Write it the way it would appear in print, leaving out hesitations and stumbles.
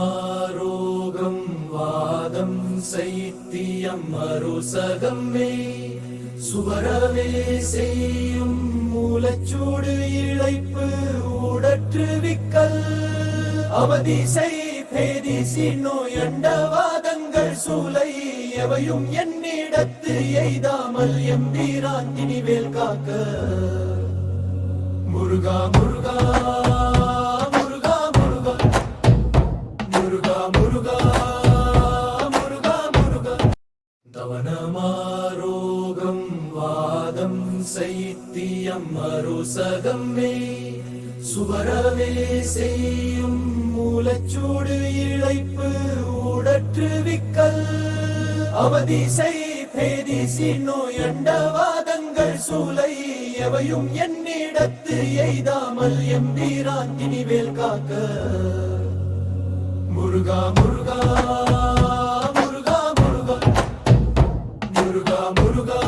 தவனமாரோகம் வாதம் சைத்தியம் அருசகமே சுவரவே செய்யும் மூலச்சூடு இழைப்பு ஊடற்று விக்கல் அவதிசை பேதிசி நோயண்டவாதங்கள் சூலை எவையும் என்னிடத்து எய்தாமல் எம்பீரான் திணிவேல் காக்க முருகா முருகா முருகா முருகா முருகா முருகா முருகா முருகா தவனமாரோகம் வாதம் சைத்தியம் அருசகமே சுவரவே செய்யும் மூலச்சூடு இழைப்பு ஊடற்று விக்கல் அவதிசை பேதிசி நோயண்டவாதங்கள் சூலை எவையும் என்னிடத்து எய்தாமல் எம்பீரான் திணிவேல் காக்க முருகா முருகா முருகா முருகா முருகா முருகா